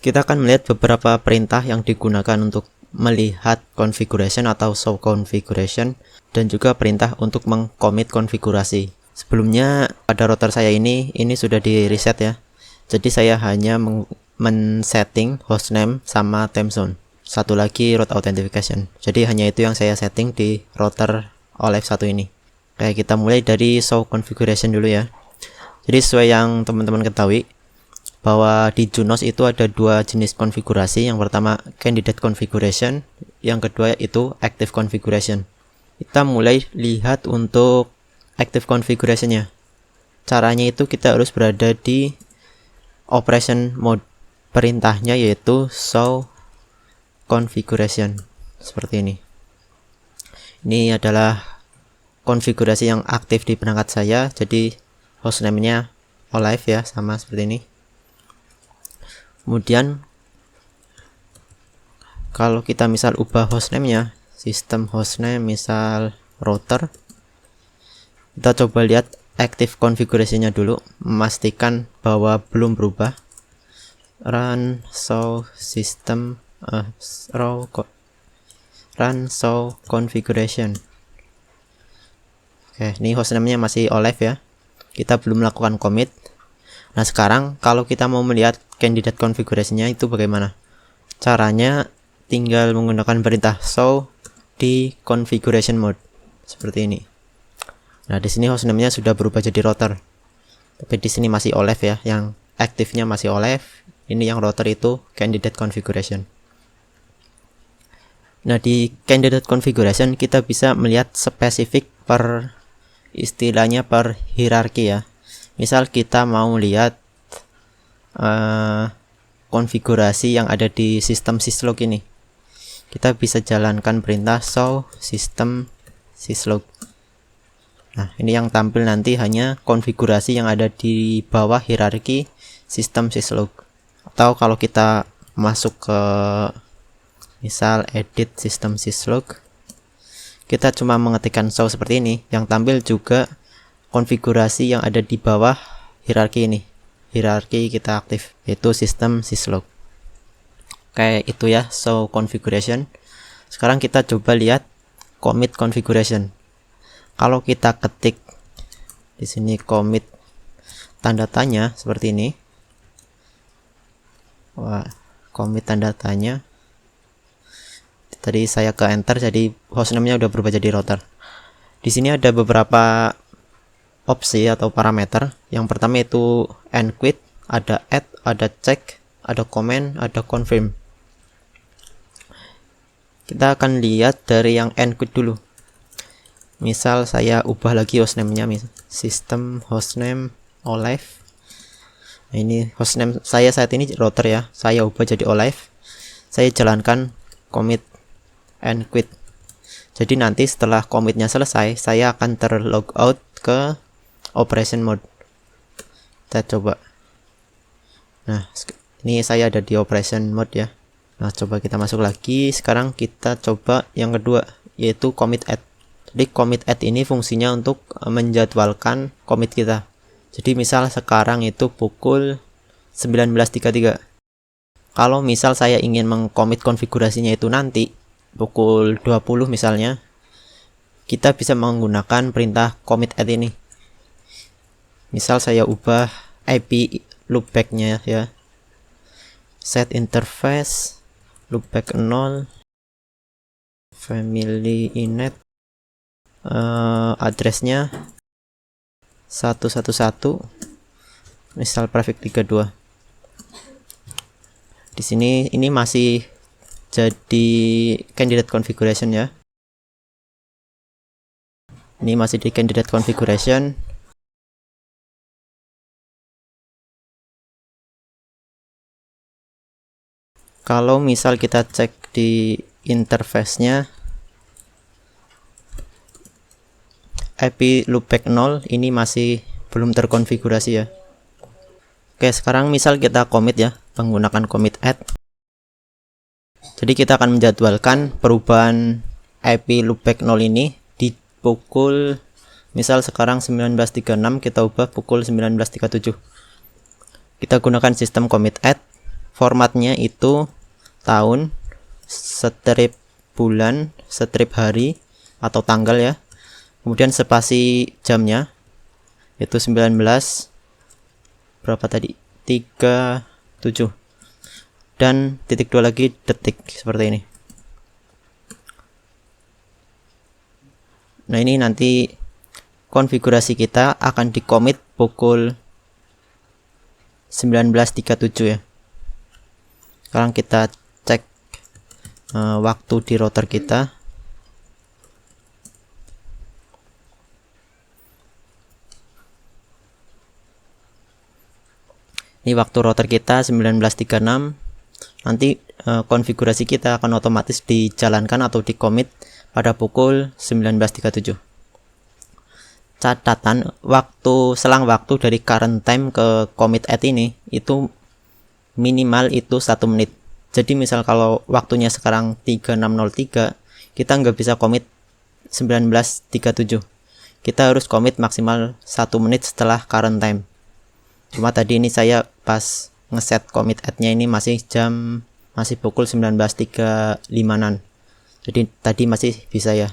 kita akan melihat beberapa perintah yang digunakan untuk melihat configuration atau show configuration, dan juga perintah untuk mengcommit konfigurasi. Sebelumnya pada router saya ini sudah di reset ya. Jadi saya hanya men-setting hostname sama time zone. Satu lagi root authentication. Jadi hanya itu yang saya setting di router OLEV 1 ini. Oke, kita mulai dari show configuration dulu ya. Jadi sesuai yang teman-teman ketahui, bahwa di Junos itu ada dua jenis konfigurasi. Yang pertama candidate configuration, yang kedua itu active configuration. Kita mulai lihat untuk active configuration-nya. Caranya itu kita harus berada di operation mode. Perintahnya yaitu show configuration seperti ini. Ini adalah konfigurasi yang aktif di perangkat saya. Jadi hostname-nya OLEV ya, sama seperti ini. Kemudian kalau kita misal ubah hostname-nya, sistem hostname misal router, kita coba lihat active configuration-nya dulu, memastikan bahwa belum berubah. Run show system run show configuration. Oke, ini hostname-nya masih OLEV ya. Kita belum melakukan commit. Nah, sekarang kalau kita mau melihat candidate configuration-nya itu bagaimana? Caranya tinggal menggunakan perintah show di configuration mode seperti ini. Nah, di sini hostname-nya sudah berubah jadi router. Tapi di sini masih OLEV ya, yang aktifnya masih OLEV. Ini yang router itu candidate configuration. Nah, di candidate configuration kita bisa melihat spesifik per istilahnya per hierarki ya. Misal kita mau lihat konfigurasi yang ada di sistem syslog ini, kita bisa jalankan perintah show system syslog. Nah, ini yang tampil nanti hanya konfigurasi yang ada di bawah hierarki sistem syslog. Atau kalau kita masuk ke misal edit system syslog, kita cuma mengetikkan show seperti ini, yang tampil juga konfigurasi yang ada di bawah hierarki ini. Hierarki kita aktif, yaitu sistem syslog. Kayak itu ya, show configuration. Sekarang kita coba lihat commit configuration. Kalau kita ketik di sini commit tanda tanya seperti ini. Wah, commit tanda tanya. Tadi saya ke enter, jadi hostname-nya udah berubah jadi router. Di sini ada beberapa opsi atau parameter. Yang pertama itu enquit, ada add, ada check, ada comment, ada confirm. Kita akan lihat dari yang enquit dulu. Misal saya ubah lagi hostname-nya, misal system hostname OLEV. Nah, ini hostname saya saat ini router ya, saya ubah jadi OLEV. Saya jalankan commit enquit. Jadi nanti setelah commitnya selesai, saya akan terlog out ke operation mode. Kita coba. Nah, ini saya ada di operation mode ya. Nah, coba kita masuk lagi. Sekarang kita coba yang kedua, yaitu commit add. Jadi commit add ini fungsinya untuk menjadwalkan commit kita. Jadi misal sekarang itu pukul 19.33. Kalau misal saya ingin mengcommit konfigurasinya itu nanti pukul 20 misalnya, kita bisa menggunakan perintah commit add ini. Misal saya ubah IP loopback-nya ya. Set interface loopback 0 family inet, addressnya 111 misal prefix 32. Di sini ini masih jadi candidate configuration ya. Ini masih di candidate configuration. Kalau misal kita cek di interface-nya, IP loopback 0 ini masih belum terkonfigurasi ya. Oke, sekarang misal kita commit ya, menggunakan commit add. Jadi kita akan menjadwalkan perubahan IP loopback 0 ini di pukul, misal sekarang 19.36, kita ubah pukul 19.37. Kita gunakan sistem commit add, formatnya itu tahun, strip bulan, strip hari atau tanggal ya, kemudian spasi jamnya itu 19 berapa tadi, 37, dan titik 2 lagi detik seperti ini. Nah, ini nanti konfigurasi kita akan di commit pukul 19.37 ya. Sekarang kita cek waktu di router kita. Ini waktu router kita 19.36. Nanti konfigurasi kita akan otomatis dijalankan atau di commit pada pukul 19.37. Catatan, selang waktu dari current time ke commit at ini itu minimal itu 1 menit. Jadi misal kalau waktunya sekarang 36.03, kita nggak bisa commit 19.37. Kita harus commit maksimal 1 menit setelah current time. Cuma tadi ini saya pas ngeset commit at-nya ini masih pukul 19.35-an. Jadi tadi masih bisa ya.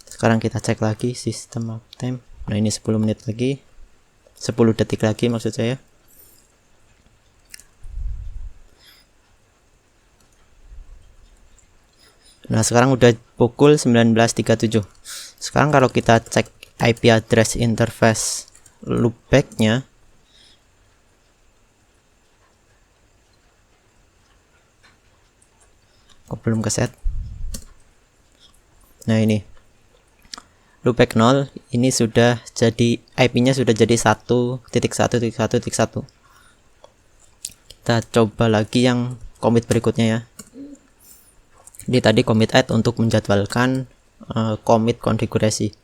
Sekarang kita cek lagi sistem uptime. Nah, ini 10 menit lagi, 10 detik lagi maksud saya. Nah, sekarang udah pukul 19.37. Sekarang kalau kita cek IP address interface loopback-nya, kok belum keset. Nah, ini loopback 0 ini sudah jadi, IP-nya sudah jadi 1.1.1.1. Kita coba lagi yang commit berikutnya ya. Ini tadi commit add untuk menjadwalkan commit konfigurasi.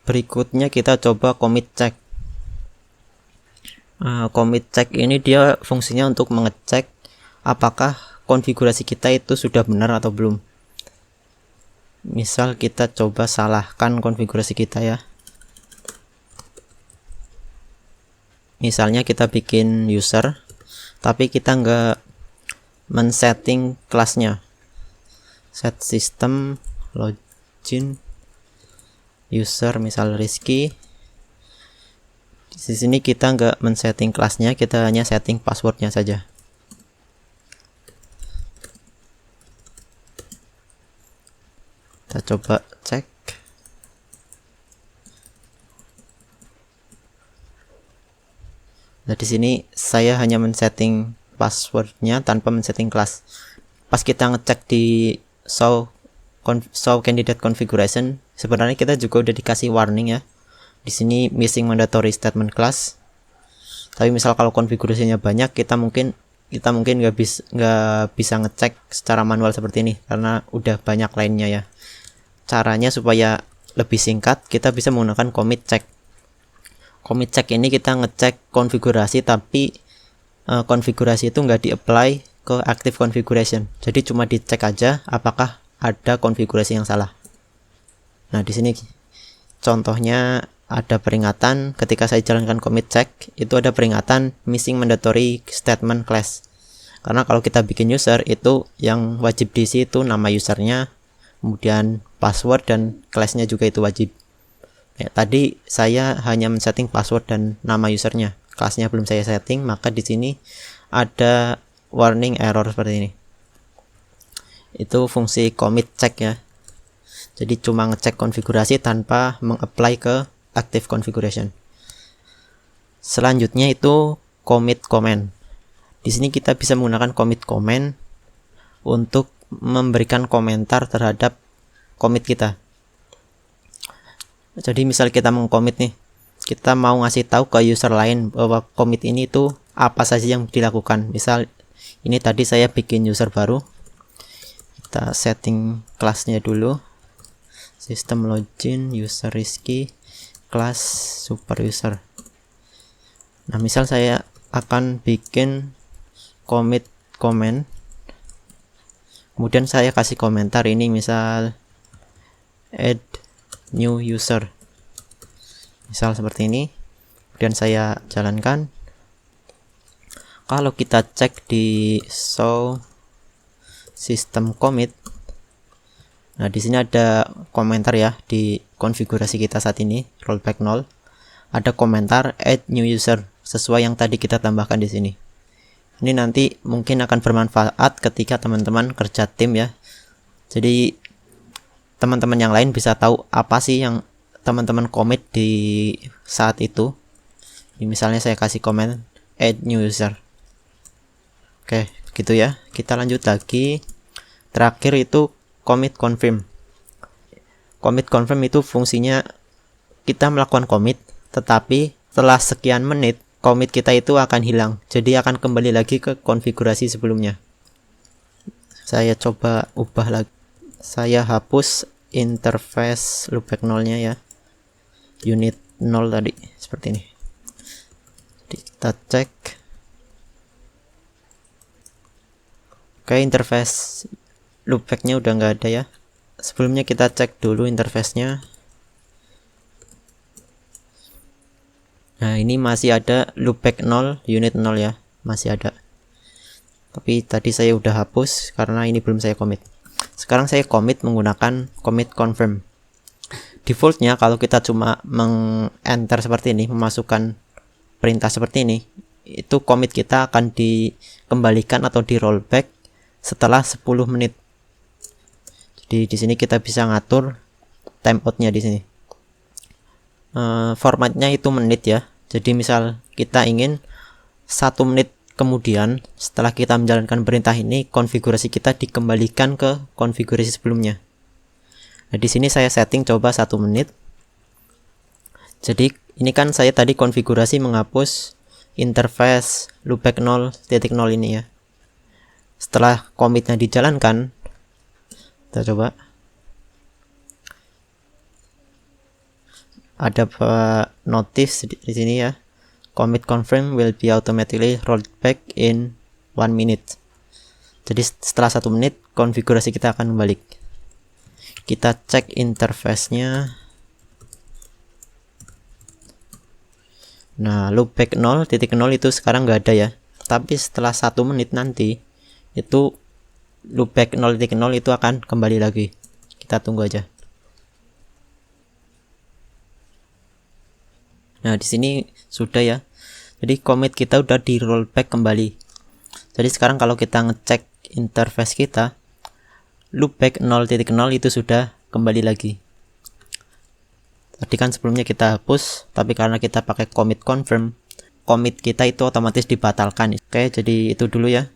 Berikutnya kita coba commit check. Commit check ini dia fungsinya untuk mengecek apakah konfigurasi kita itu sudah benar atau belum. Misal kita coba salahkan konfigurasi kita ya. Misalnya kita bikin user tapi kita nggak men-setting kelasnya. Set system login user misal Rizky. Di sini kita nggak men-setting kelasnya, kita hanya setting passwordnya saja. Kita coba cek. Nah, di sini saya hanya men-setting passwordnya tanpa men-setting kelas. Pas kita ngecek di show candidate configuration, sebenarnya kita juga udah dikasih warning ya. Di sini missing mandatory statement class. Tapi misal kalau konfigurasinya banyak, kita mungkin nggak bisa ngecek secara manual seperti ini karena udah banyak lainnya ya. Caranya supaya lebih singkat, kita bisa menggunakan commit check. Commit check ini kita ngecek konfigurasi, tapi konfigurasi itu nggak di-apply ke active configuration. Jadi cuma dicek aja apakah ada konfigurasi yang salah. Nah, di sini contohnya ada peringatan ketika saya jalankan commit check, itu ada peringatan missing mandatory statement class. Karena kalau kita bikin user itu yang wajib diisi itu nama usernya, kemudian password dan classnya juga itu wajib. Ya, tadi saya hanya men-setting password dan nama usernya, kelasnya belum saya setting, maka di sini ada warning error seperti ini. Itu fungsi commit check ya. Jadi cuma ngecek konfigurasi tanpa mengapply ke active configuration. Selanjutnya itu commit comment. Di sini kita bisa menggunakan commit comment untuk memberikan komentar terhadap commit kita. Jadi misal kita mengcommit nih, kita mau ngasih tahu ke user lain bahwa commit ini tuh apa saja yang dilakukan. Misal ini tadi saya bikin user baru, kita setting kelasnya dulu, sistem login user Rizky, kelas super user. Nah, misal saya akan bikin commit comment, kemudian saya kasih komentar ini, misal add new user, misal seperti ini, kemudian saya jalankan. Kalau kita cek di show system commit, nah di sini ada komentar ya, di konfigurasi kita saat ini rollback 0 ada komentar add new user sesuai yang tadi kita tambahkan di sini. Ini nanti mungkin akan bermanfaat ketika teman-teman kerja tim ya. Jadi teman-teman yang lain bisa tahu apa sih yang teman-teman commit di saat itu. Ini misalnya saya kasih komen add new user. Oke, gitu ya. Kita lanjut lagi. Terakhir itu commit confirm. Commit confirm itu fungsinya kita melakukan commit, tetapi setelah sekian menit commit kita itu akan hilang. Jadi akan kembali lagi ke konfigurasi sebelumnya. Saya coba ubah lagi. Saya hapus interface loopback 0-nya ya. Unit 0 tadi seperti ini. Jadi kita cek. Oke, interface loopback-nya udah nggak ada ya. Sebelumnya kita cek dulu interface-nya. Nah, ini masih ada loopback 0, unit 0 ya. Masih ada. Tapi tadi saya udah hapus karena ini belum saya commit. Sekarang saya commit menggunakan commit confirm. Defaultnya kalau kita cuma meng-enter seperti ini, memasukkan perintah seperti ini, itu commit kita akan dikembalikan atau di rollback setelah 10 menit. Jadi di sini kita bisa ngatur timeoutnya di sini. Formatnya itu menit ya. Jadi misal kita ingin 1 menit kemudian setelah kita menjalankan perintah ini, konfigurasi kita dikembalikan ke konfigurasi sebelumnya. Nah, di sini saya setting coba 1 menit. Jadi ini kan saya tadi konfigurasi menghapus interface loopback 0.0 ini ya. Setelah commitnya dijalankan, kita coba. Ada notice di sini ya. Commit confirm will be automatically rolled back in 1 minute. Jadi setelah 1 menit konfigurasi kita akan balik. Kita cek interface-nya. Nah, loopback 0.0 itu sekarang nggak ada ya. Tapi setelah 1 menit nanti itu loopback 0.0 itu akan kembali lagi. Kita tunggu aja. Nah, di sini sudah ya. Jadi commit kita udah di rollback kembali. Jadi sekarang kalau kita ngecek interface kita, loopback 0.0 itu sudah kembali lagi. Tadi kan sebelumnya kita hapus, tapi karena kita pakai commit confirm, commit kita itu otomatis dibatalkan. Oke, jadi itu dulu ya.